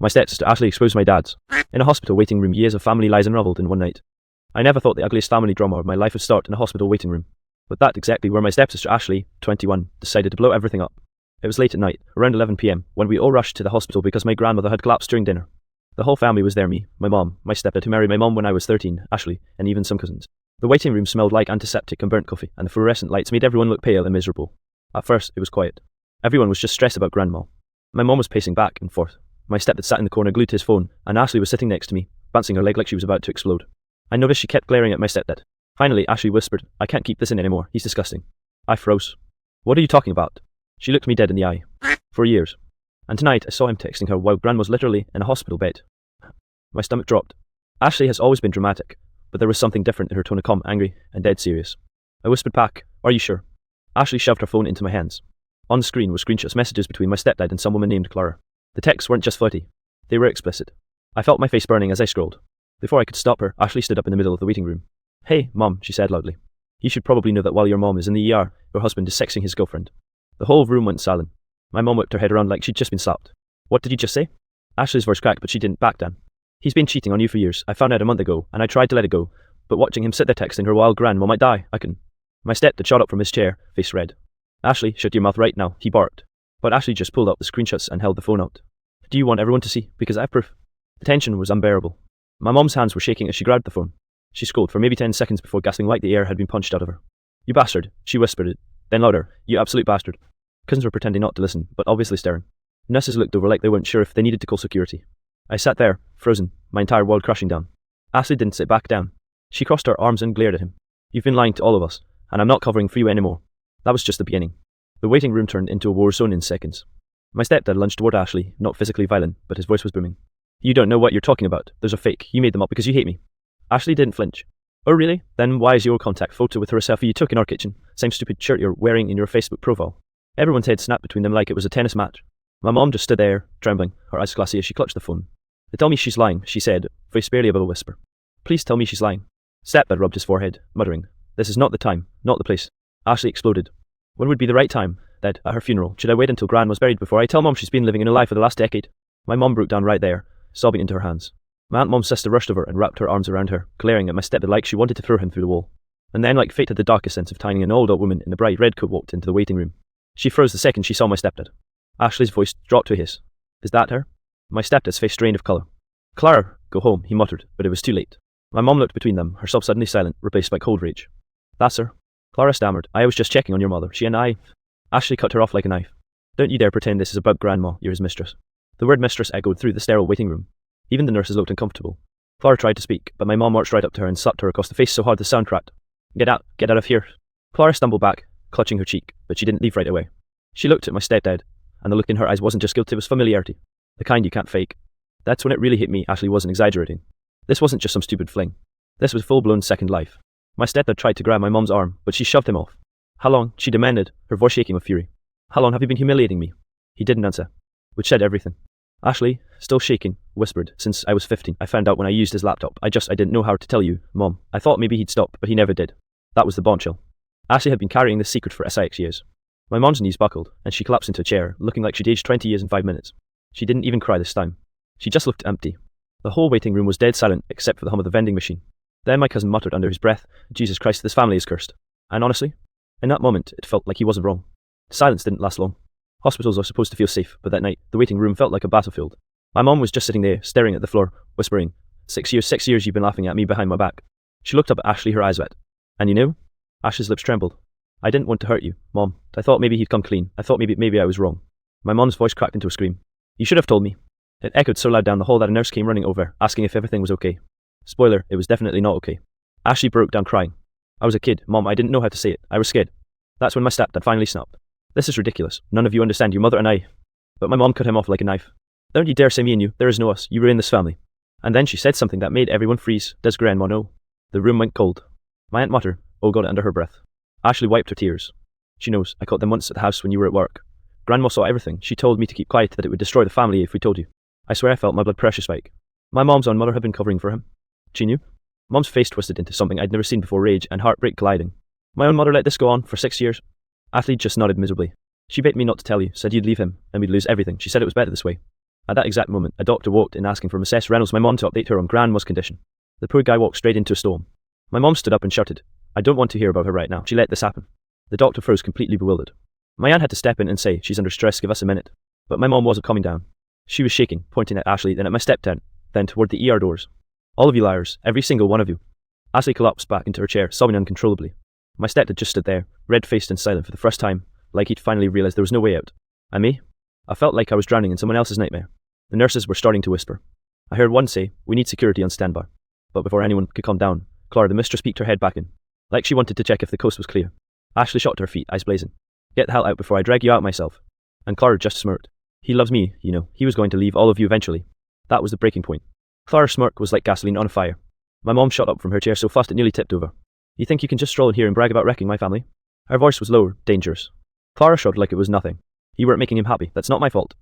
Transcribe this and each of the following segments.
My stepsister Ashley exposed my dad's. In a hospital waiting room, years of family lies unravelled in one night. I never thought the ugliest family drama of my life would start in a hospital waiting room. But that's exactly where my stepsister Ashley, 21, decided to blow everything up. It was late at night, around 11 p.m, when we all rushed to the hospital because my grandmother had collapsed during dinner. The whole family was there, me, my mom, my stepdad who married my mom when I was 13, Ashley, and even some cousins. The waiting room smelled like antiseptic and burnt coffee, and the fluorescent lights made everyone look pale and miserable. At first, it was quiet. Everyone was just stressed about Grandma. My mom was pacing back and forth. My stepdad sat in the corner glued to his phone, and Ashley was sitting next to me, bouncing her leg like she was about to explode. I noticed she kept glaring at my stepdad. Finally, Ashley whispered, "I can't keep this in anymore, he's disgusting." I froze. "What are you talking about?" She looked me dead in the eye. For years. And tonight I saw him texting her while Gran was literally in a hospital bed. My stomach dropped. Ashley has always been dramatic, but there was something different in her tone of calm, angry, and dead serious. I whispered back, "Are you sure?" Ashley shoved her phone into my hands. On the screen were screenshots messages between my stepdad and some woman named Clara. The texts weren't just flirty. They were explicit. I felt my face burning as I scrolled. Before I could stop her, Ashley stood up in the middle of the waiting room. "Hey, Mom," she said loudly. "You should probably know that while your mom is in the ER, your husband is sexing his girlfriend." The whole room went silent. My mom whipped her head around like she'd just been slapped. "What did you just say?" Ashley's voice cracked, but she didn't back down. "He's been cheating on you for years. I found out a month ago, and I tried to let it go, but watching him sit there texting her while Grandma might die, I couldn't." My stepdad shot up from his chair, face red. "Ashley, shut your mouth right now," he barked. But Ashley just pulled up the screenshots and held the phone out. "Do you want everyone to see? Because I have proof." The tension was unbearable. My mom's hands were shaking as she grabbed the phone. She scowled for maybe 10 seconds before gasping like the air had been punched out of her. "You bastard," she whispered it. Then louder, "You absolute bastard." Cousins were pretending not to listen, but obviously staring. Nurses looked over like they weren't sure if they needed to call security. I sat there, frozen, my entire world crashing down. Ashley didn't sit back down. She crossed her arms and glared at him. "You've been lying to all of us, and I'm not covering for you anymore." That was just the beginning. The waiting room turned into a war zone in seconds. My stepdad lunged toward Ashley, not physically violent, but his voice was booming. "You don't know what you're talking about. There's a fake. You made them up because you hate me." Ashley didn't flinch. "Oh really? Then why is your contact photo with her a selfie you took in our kitchen? Same stupid shirt you're wearing in your Facebook profile." Everyone's head snapped between them like it was a tennis match. My mom just stood there, trembling, her eyes glassy as she clutched the phone. "They tell me she's lying," she said, voice barely above a whisper. "Please tell me she's lying." Stepdad rubbed his forehead, muttering, "This is not the time, not the place." Ashley exploded. "When would be the right time, Dad, at her funeral? Should I wait until Gran was buried before I tell Mom she's been living in a lie for the last decade?" My mom broke down right there, sobbing into her hands. My Aunt Mom's sister rushed over and wrapped her arms around her, glaring at my stepdad like she wanted to throw him through the wall. And then, like fate had the darkest sense of timing, an old woman in a bright red coat walked into the waiting room. She froze the second she saw my stepdad. Ashley's voice dropped to a hiss. "Is that her?" My stepdad's face strained of colour. "Clara, go home," he muttered, but it was too late. My mom looked between them, herself suddenly silent, replaced by cold rage. "That's her." Clara stammered. "I was just checking on your mother. She and I..." Ashley cut her off like a knife. "Don't you dare pretend this is about Grandma, you're his mistress." The word mistress echoed through the sterile waiting room. Even the nurses looked uncomfortable. Clara tried to speak, but my mom marched right up to her and slapped her across the face so hard the sound cracked. Get out of here." Clara stumbled back, clutching her cheek, but she didn't leave right away. She looked at my stepdad, and the look in her eyes wasn't just guilt, it was familiarity. The kind you can't fake. That's when it really hit me Ashley wasn't exaggerating. This wasn't just some stupid fling. This was full-blown second life. My stepdad tried to grab my mom's arm, but she shoved him off. "How long?" she demanded, her voice shaking with fury. "How long have you been humiliating me?" He didn't answer, which said everything. Ashley, still shaking, whispered, "Since I was 15, I found out when I used his laptop. I didn't know how to tell you, Mom. I thought maybe he'd stop, but he never did." That was the bombshell. Ashley had been carrying this secret for 6 years. My mom's knees buckled, and she collapsed into a chair, looking like she'd aged 20 years in 5 minutes. She didn't even cry this time. She just looked empty. The whole waiting room was dead silent, except for the hum of the vending machine. Then my cousin muttered under his breath, "Jesus Christ, this family is cursed." And honestly, in that moment, it felt like he wasn't wrong. The silence didn't last long. Hospitals are supposed to feel safe, but that night, the waiting room felt like a battlefield. My mom was just sitting there, staring at the floor, whispering, 6 years you've been laughing at me behind my back." She looked up at Ashley, her eyes wet. "And you knew?" Ashley's lips trembled. "I didn't want to hurt you, Mom. I thought maybe he'd come clean. I thought maybe I was wrong." My mom's voice cracked into a scream. "You should have told me." It echoed so loud down the hall that a nurse came running over, asking if everything was okay. Spoiler, it was definitely not okay. Ashley broke down crying. "I was a kid, Mom. I didn't know how to say it. I was scared." That's when my stepdad finally snapped. "This is ridiculous. None of you understand, your mother and I..." But my mom cut him off like a knife. "Don't you dare say me and you. There is no us. You ruin this family." And then she said something that made everyone freeze. "Does Grandma know?" The room went cold. My aunt muttered, "Oh God," under her breath. Ashley wiped her tears. "She knows. I caught them once at the house when you were at work. Grandma saw everything. She told me to keep quiet, that it would destroy the family if we told you." I swear I felt my blood pressure spike. My mom's own mother had been covering for him. She knew. Mom's face twisted into something I'd never seen before, rage and heartbreak colliding. My own mother let this go on for 6 years? Ashley just nodded miserably. "She begged me not to tell you, said you'd leave him, and we'd lose everything. She said it was better this way." At that exact moment, a doctor walked in asking for Mrs. Reynolds, my mom, to update her on Grandma's condition. The poor guy walked straight into a storm. My mom stood up and shouted, "I don't want to hear about her right now. She let this happen." The doctor froze, completely bewildered. My aunt had to step in and say, "She's under stress, give us a minute." But my mom wasn't calming down. She was shaking, pointing at Ashley, then at my stepdad, then toward the ER doors. "All of you liars, every single one of you." Ashley collapsed back into her chair, sobbing uncontrollably. My stepdad just stood there, red-faced and silent for the first time, like he'd finally realised there was no way out. And me? I felt like I was drowning in someone else's nightmare. The nurses were starting to whisper. I heard one say, "We need security on standby." But before anyone could calm down, Clara, the mistress, peeked her head back in, like she wanted to check if the coast was clear. Ashley shot to her feet, eyes blazing. "Get the hell out before I drag you out myself." And Clara just smirked. "He loves me, you know. He was going to leave all of you eventually." That was the breaking point. Clara's smirk was like gasoline on a fire. My mom shot up from her chair so fast it nearly tipped over. "You think you can just stroll in here and brag about wrecking my family?" Her voice was lower, dangerous. Clara shrugged like it was nothing. "You weren't making him happy. That's not my fault."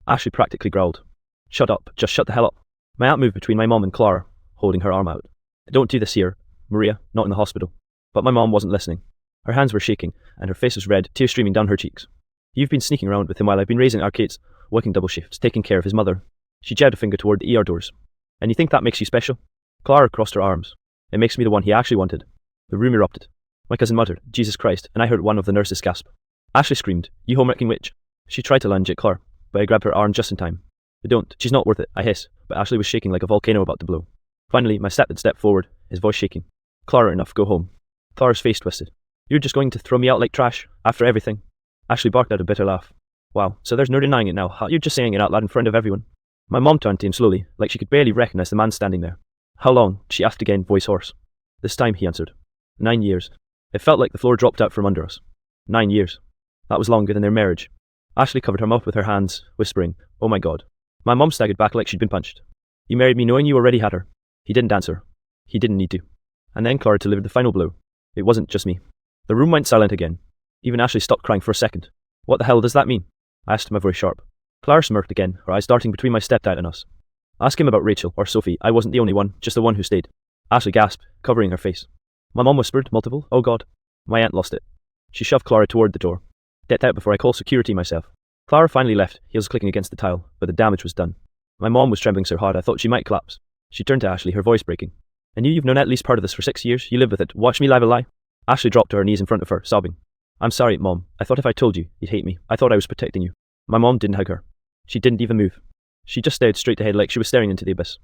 Ashley practically growled. "Shut up. Just shut the hell up." My aunt moved between my mom and Clara, holding her arm out. "Don't do this here, Maria, not in the hospital." But my mom wasn't listening. Her hands were shaking, and her face was red, tears streaming down her cheeks. "You've been sneaking around with him while I've been raising our kids, working double shifts, taking care of his mother." She jabbed a finger toward the ER doors. "And you think that makes you special?" Clara crossed her arms. "It makes me the one he actually wanted." The room erupted. My cousin muttered, "Jesus Christ," and I heard one of the nurses gasp. Ashley screamed, "You home-wrecking witch." She tried to lunge at Clara, but I grabbed her arm just in time. "Don't, she's not worth it," I hissed, but Ashley was shaking like a volcano about to blow. Finally, my stepdad stepped forward, his voice shaking. "Clara, enough, go home." Clara's face twisted. "You're just going to throw me out like trash, after everything?" Ashley barked out a bitter laugh. "Wow, so there's no denying it now, huh? You're just saying it out loud in front of everyone." My mom turned to him slowly, like she could barely recognize the man standing there. "How long?" she asked again, voice hoarse. This time he answered. 9 years. It felt like the floor dropped out from under us. 9 years. That was longer than their marriage. Ashley covered her mouth with her hands, whispering, "Oh my God." My mom staggered back like she'd been punched. "You married me knowing you already had her." He didn't answer. He didn't need to. And then Clara delivered the final blow. It wasn't just me. The room went silent again. Even Ashley stopped crying for a second. "What the hell does that mean?" I asked, my voice sharp. Clara smirked again, her eyes darting between my stepdad and us. "Ask him about Rachel or Sophie. I wasn't the only one, just the one who stayed." Ashley gasped, covering her face. My mom whispered, "Multiple? Oh God." My aunt lost it. She shoved Clara toward the door. "Get out before I call security myself." Clara finally left, heels clicking against the tile, but the damage was done. My mom was trembling so hard I thought she might collapse. She turned to Ashley, her voice breaking. "And you've known at least part of this for 6 years? You live with it. Watch me live a lie?" Ashley dropped to her knees in front of her, sobbing. "I'm sorry, Mom. I thought if I told you, you'd hate me. I thought I was protecting you." My mom didn't hug her. She didn't even move. She just stared straight ahead like she was staring into the abyss.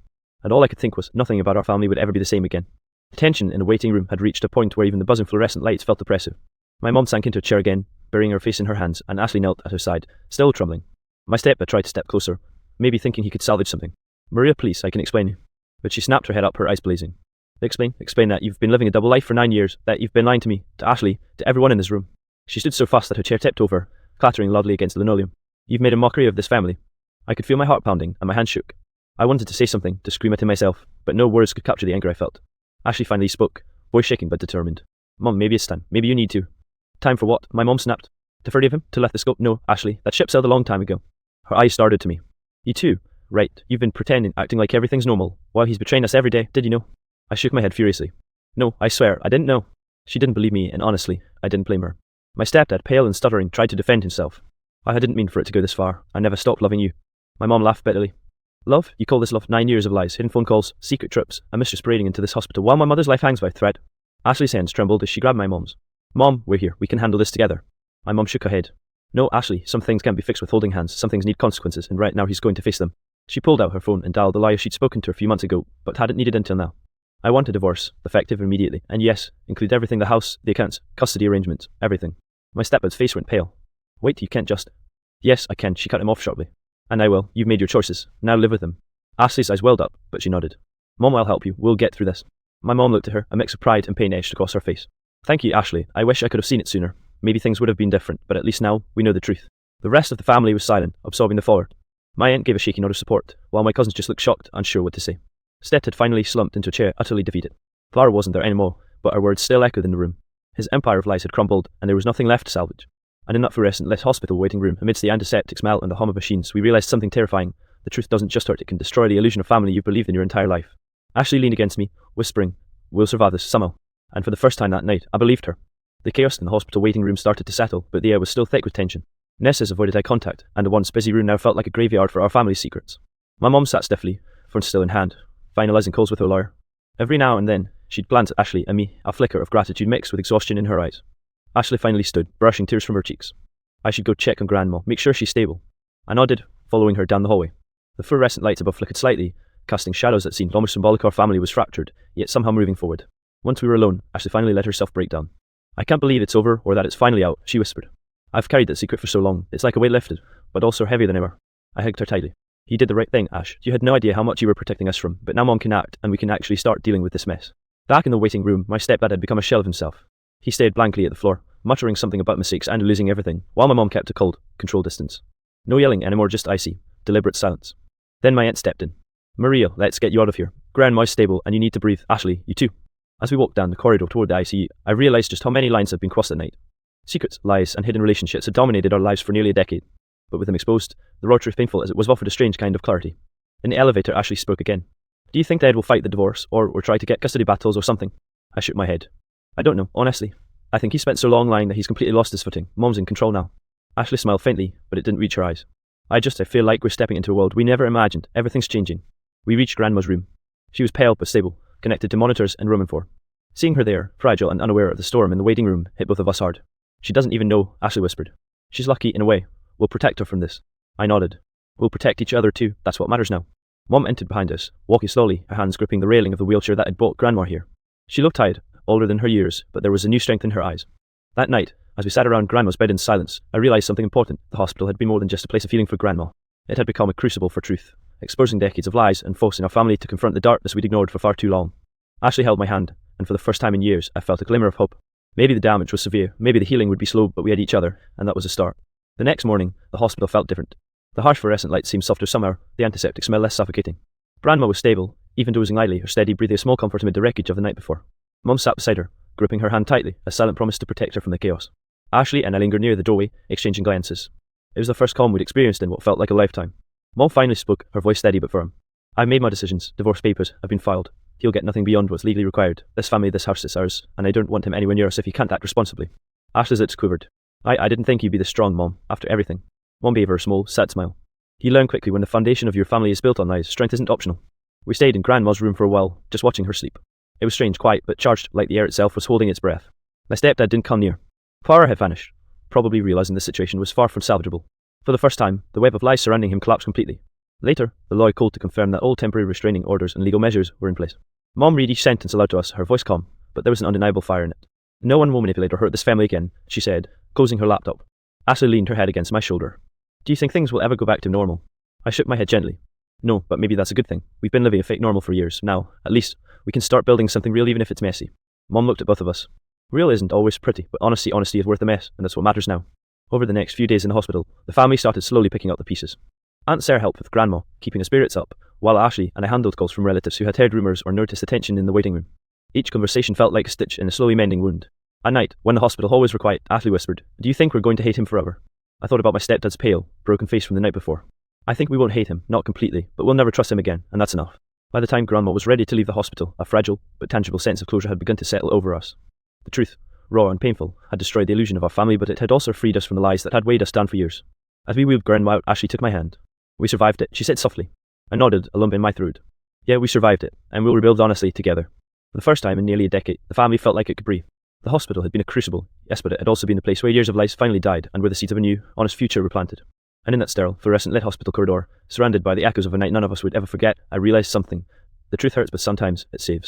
And all I could think was nothing about our family would ever be the same again. The tension in the waiting room had reached a point where even the buzzing fluorescent lights felt oppressive. My mom sank into a chair again, burying her face in her hands, and Ashley knelt at her side, still trembling. My stepdad tried to step closer, maybe thinking he could salvage something. "Maria, please, I can explain." But she snapped her head up, her eyes blazing. Explain that you've been living a double life for 9 years, that you've been lying to me, to Ashley, to everyone in this room." She stood so fast that her chair tipped over, clattering loudly against the linoleum. "You've made a mockery of this family." I could feel my heart pounding, and my hands shook. I wanted to say something, to scream at him myself, but no words could capture the anger I felt. Ashley finally spoke, voice shaking but determined. "Mom, maybe it's time. Maybe you need to." "Time for what?" My mom snapped. "To forgive him? To let this go?" "No, Ashley, that ship sailed a long time ago." Her eyes started to me. "You too? Right, you've been pretending, acting like everything's normal, while he's betraying us every day, did you know?" I shook my head furiously. "No, I swear, I didn't know." She didn't believe me, and honestly, I didn't blame her. My stepdad, pale and stuttering, tried to defend himself. "I didn't mean for it to go this far. I never stopped loving you." My mom laughed bitterly. "Love? You call this love? 9 years of lies, hidden phone calls, secret trips, a mistress parading into this hospital while my mother's life hangs by a thread." Ashley's hands trembled as she grabbed my mom's. "Mom, we're here. We can handle this together." My mom shook her head. "No, Ashley, some things can't be fixed with holding hands. Some things need consequences, and right now he's going to face them." She pulled out her phone and dialed the liar she'd spoken to a few months ago, but hadn't needed until now. "I want a divorce, effective immediately, and yes, include everything, the house, the accounts, custody arrangements, everything." My stepdad's face went pale. "Wait, you can't just..." "Yes, I can," she cut him off sharply. "And I will. You've made your choices. Now live with them." Ashley's eyes welled up, but she nodded. "Mom, I'll help you. We'll get through this." My mom looked at her, a mix of pride and pain etched across her face. "Thank you, Ashley. I wish I could have seen it sooner. Maybe things would have been different, but at least now, we know the truth." The rest of the family was silent, absorbing the fallout. My aunt gave a shaky nod of support, while my cousins just looked shocked, unsure what to say. Steph had finally slumped into a chair, utterly defeated. Clara wasn't there anymore, but her words still echoed in the room. His empire of lies had crumbled, and there was nothing left to salvage. And in that fluorescent-lit hospital waiting room, amidst the antiseptic smell and the hum of machines, we realised something terrifying. The truth doesn't just hurt, it can destroy the illusion of family you've believed in your entire life. Ashley leaned against me, whispering, "We'll survive this somehow." And for the first time that night, I believed her. The chaos in the hospital waiting room started to settle, but the air was still thick with tension. Nessa's avoided eye contact, and the once busy room now felt like a graveyard for our family's secrets. My mum sat stiffly, phone still in hand, finalising calls with her lawyer. Every now and then, she'd glance at Ashley and me, a flicker of gratitude mixed with exhaustion in her eyes. Ashley finally stood, brushing tears from her cheeks. I should go check on Grandma, make sure she's stable. I nodded, following her down the hallway. The fluorescent lights above flickered slightly, casting shadows that seemed almost symbolic our family was fractured, yet somehow moving forward. Once we were alone, Ashley finally let herself break down. I can't believe it's over, or that it's finally out, she whispered. I've carried that secret for so long, it's like a weight lifted, but also heavier than ever. I hugged her tightly. You did the right thing, Ash. You had no idea how much you were protecting us from, but now Mom can act, and we can actually start dealing with this mess. Back in the waiting room, my stepdad had become a shell of himself. He stared blankly at the floor, muttering something about mistakes and losing everything, while my mom kept a cold, controlled distance. No yelling anymore, just icy, deliberate silence. Then my aunt stepped in. Maria, let's get you out of here. Grandma's stable, and you need to breathe. Ashley, you too. As we walked down the corridor toward the ICU, I realised just how many lines had been crossed that night. Secrets, lies, and hidden relationships had dominated our lives for nearly a decade. But with them exposed, the raw truth, painful as it was, offered a strange kind of clarity. In the elevator, Ashley spoke again. Do you think Dad will fight the divorce, or try to get custody battles or something? I shook my head. I don't know, honestly. I think he spent so long lying that he's completely lost his footing. Mom's in control now. Ashley smiled faintly, but it didn't reach her eyes. I feel like we're stepping into a world we never imagined. Everything's changing. We reached Grandma's room. She was pale but stable, connected to monitors and room for. Seeing her there, fragile and unaware of the storm in the waiting room, hit both of us hard. She doesn't even know, Ashley whispered. She's lucky in a way. We'll protect her from this. I nodded. We'll protect each other too, that's what matters now. Mom entered behind us, walking slowly, her hands gripping the railing of the wheelchair that had brought Grandma here. She looked tired, older than her years, but there was a new strength in her eyes. That night, as we sat around Grandma's bed in silence, I realised something important. The hospital had been more than just a place of healing for Grandma. It had become a crucible for truth, exposing decades of lies and forcing our family to confront the darkness we'd ignored for far too long. Ashley held my hand, and for the first time in years, I felt a glimmer of hope. Maybe the damage was severe, maybe the healing would be slow, but we had each other, and that was a start. The next morning, the hospital felt different. The harsh fluorescent light seemed softer somehow, the antiseptic smell less suffocating. Grandma was stable, even dozing lightly, her steady breathing a small comfort amid the wreckage of the night before. Mom sat beside her, gripping her hand tightly, a silent promise to protect her from the chaos. Ashley and I lingered near the doorway, exchanging glances. It was the first calm we'd experienced in what felt like a lifetime. Mom finally spoke, her voice steady but firm. I've made my decisions. Divorce papers have been filed. He'll get nothing beyond what's legally required. This family, this house is ours, and I don't want him anywhere near us if he can't act responsibly. Ashley's lips quivered. I didn't think you'd be this strong, Mom, after everything. Mom gave her a small, sad smile. You learn quickly when the foundation of your family is built on lies, strength isn't optional. We stayed in Grandma's room for a while, just watching her sleep. It was strange, quiet, but charged, like the air itself was holding its breath. My stepdad didn't come near. Power had vanished, probably realising the situation was far from salvageable. For the first time, the web of lies surrounding him collapsed completely. Later, the lawyer called to confirm that all temporary restraining orders and legal measures were in place. Mom read each sentence aloud to us, her voice calm, but there was an undeniable fire in it. No one will manipulate or hurt this family again, she said, closing her laptop. Ashley leaned her head against my shoulder. Do you think things will ever go back to normal? I shook my head gently. No, but maybe that's a good thing. We've been living a fake normal for years. Now, at least, we can start building something real even if it's messy. Mom looked at both of us. Real isn't always pretty, but honesty is worth the mess, and that's what matters now. Over the next few days in the hospital, the family started slowly picking up the pieces. Aunt Sarah helped with Grandma, keeping her spirits up, while Ashley and I handled calls from relatives who had heard rumours or noticed the tension in the waiting room. Each conversation felt like a stitch in a slowly mending wound. At night, when the hospital hallways were quiet, Ashley whispered, Do you think we're going to hate him forever? I thought about my stepdad's pale, broken face from the night before. I think we won't hate him, not completely, but we'll never trust him again, and that's enough. By the time Grandma was ready to leave the hospital, a fragile but tangible sense of closure had begun to settle over us. The truth, raw and painful, had destroyed the illusion of our family, but it had also freed us from the lies that had weighed us down for years. As we wheeled Grandma out, Ashley took my hand. We survived it, she said softly. I nodded, a lump in my throat. Yeah, we survived it, and we'll rebuild honestly together. For the first time in nearly a decade, the family felt like it could breathe. The hospital had been a crucible, yes, but it had also been the place where years of lies finally died and where the seeds of a new, honest future were planted. And in that sterile, fluorescent-lit hospital corridor, surrounded by the echoes of a night none of us would ever forget, I realised something. The truth hurts, but sometimes it saves.